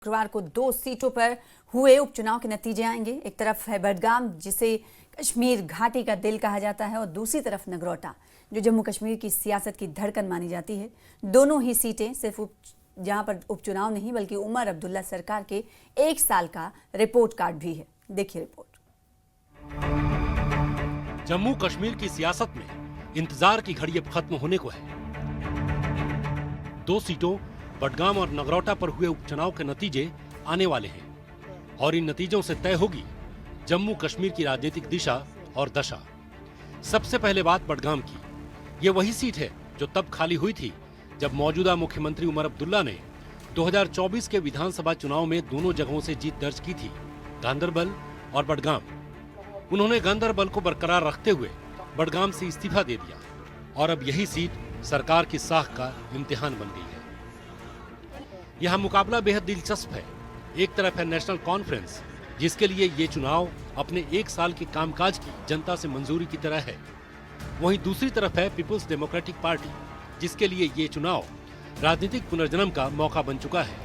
शुक्रवार को 2 सीटों पर हुए उपचुनाव के नतीजे आएंगे। एक तरफ है बडगाम, जिसे कश्मीर घाटी का दिल कहा जाता है, और दूसरी तरफ नगरोटा, जो जम्मू कश्मीर की सियासत की धड़कन मानी जाती है। दोनों ही सीटें सिर्फ जहां पर उपचुनाव नहीं बल्कि उमर अब्दुल्ला सरकार के 1 साल का रिपोर्ट कार्ड भी है। देखिए रिपोर्ट। जम्मू कश्मीर की सियासत में इंतजार की घड़ी अब खत्म होने को है। 2 सीटों बडगाम और नगरोटा पर हुए उपचुनाव के नतीजे आने वाले हैं और इन नतीजों से तय होगी जम्मू कश्मीर की राजनीतिक दिशा और दशा। सबसे पहले बात बडगाम की। ये वही सीट है जो तब खाली हुई थी जब मौजूदा मुख्यमंत्री उमर अब्दुल्ला ने 2024 के विधानसभा चुनाव में दोनों जगहों से जीत दर्ज की थी, गांदरबल और बडगाम। उन्होंने गांदरबल को बरकरार रखते हुए बडगाम से इस्तीफा दे दिया और अब यही सीट सरकार की साख का इम्तिहान बन गई है। यहाँ मुकाबला बेहद दिलचस्प है। एक तरफ है नेशनल कॉन्फ्रेंस, जिसके लिए ये चुनाव अपने 1 साल के कामकाज की जनता से मंजूरी की तरह है। वहीं दूसरी तरफ है पीपुल्स डेमोक्रेटिक पार्टी, जिसके लिए ये चुनाव राजनीतिक पुनर्जन्म का मौका बन चुका है।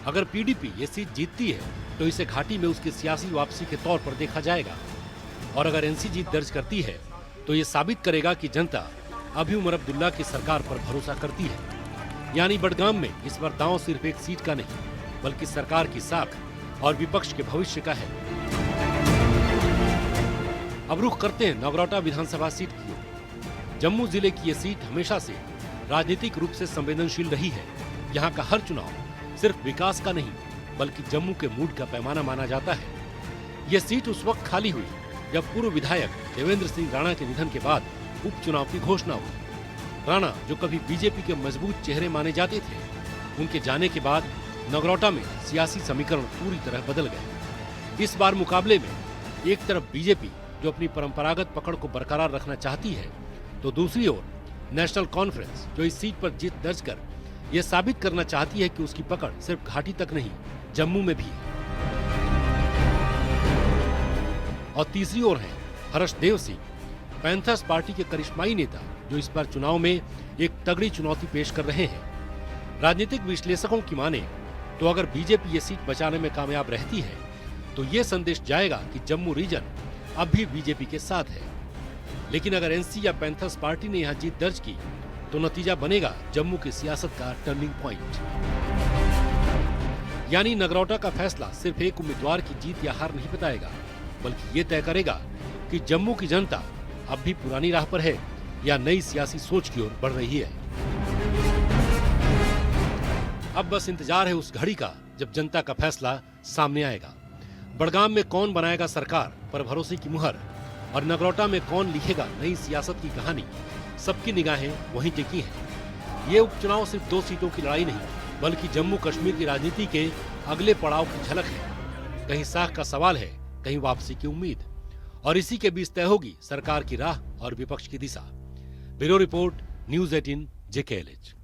अगर पीडीपी ये सीट जीतती है तो इसे घाटी में उसकी सियासी वापसी के तौर पर देखा जाएगा, और अगर एनसी जीत दर्ज करती है तो ये साबित करेगा कि जनता अभी उमर अब्दुल्ला की सरकार पर भरोसा करती है। यानी बडगाम में इस बार दांव सिर्फ एक सीट का नहीं बल्कि सरकार की साख और विपक्ष के भविष्य का है। अब रुख करते हैं नगरोटा विधानसभा सीट की ओर। जम्मू जिले की ये सीट हमेशा से राजनीतिक रूप से संवेदनशील रही है। यहाँ का हर चुनाव सिर्फ विकास का नहीं बल्कि जम्मू के मूड का पैमाना माना जाता है। ये सीट उस वक्त खाली हुई जब पूर्व विधायक देवेंद्र सिंह राणा के निधन के बाद उपचुनाव की घोषणा हुई। राणा, जो कभी बीजेपी के मजबूत चेहरे माने जाते थे, उनके जाने के बाद नगरोटा में सियासी समीकरण पूरी तरह बदल गए। इस बार मुकाबले में एक तरफ बीजेपी, जो अपनी परंपरागत पकड़ को बरकरार रखना चाहती है, तो दूसरी ओर नेशनल कॉन्फ्रेंस, जो इस सीट पर जीत दर्ज कर यह साबित करना चाहती है कि उसकी पकड़ सिर्फ घाटी तक नहीं, जम्मू में भी है। और तीसरी ओर है हर्षदेव सिंह, पैंथर्स पार्टी के करिश्माई नेता, जो इस बार चुनाव में एक तगड़ी चुनौती पेश कर रहे हैं। राजनीतिक विश्लेषकों की माने तो अगर बीजेपी ये सीट बचाने में कामयाब रहती है तो ये संदेश जाएगा कि जम्मू रीजन अब भी बीजेपी के साथ है। लेकिन अगर एनसी या पैंथर्स पार्टी ने यहाँ जीत दर्ज की तो नतीजा बनेगा जम्मू की सियासत का टर्निंग पॉइंट। यानी नगरोटा का फैसला सिर्फ एक उम्मीदवार की जीत या हार नहीं बताएगा, बल्कि ये तय करेगा कि जम्मू की जनता अब भी पुरानी राह पर है या नई सियासी सोच की ओर बढ़ रही है। अब बस इंतजार है उस घड़ी का जब जनता का फैसला सामने आएगा। बडगाम में कौन बनाएगा सरकार पर भरोसे की मुहर, और नगरोटा में कौन लिखेगा नई सियासत की कहानी, सबकी निगाहें वहीं टिकी हैं। ये उपचुनाव सिर्फ 2 सीटों की लड़ाई नहीं बल्कि जम्मू कश्मीर की राजनीति के अगले पड़ाव की झलक है। कहीं साख का सवाल है, कहीं वापसी की उम्मीद, और इसी के बीच तय होगी सरकार की राह और विपक्ष की दिशा। Bureau report, news 18 JKLH।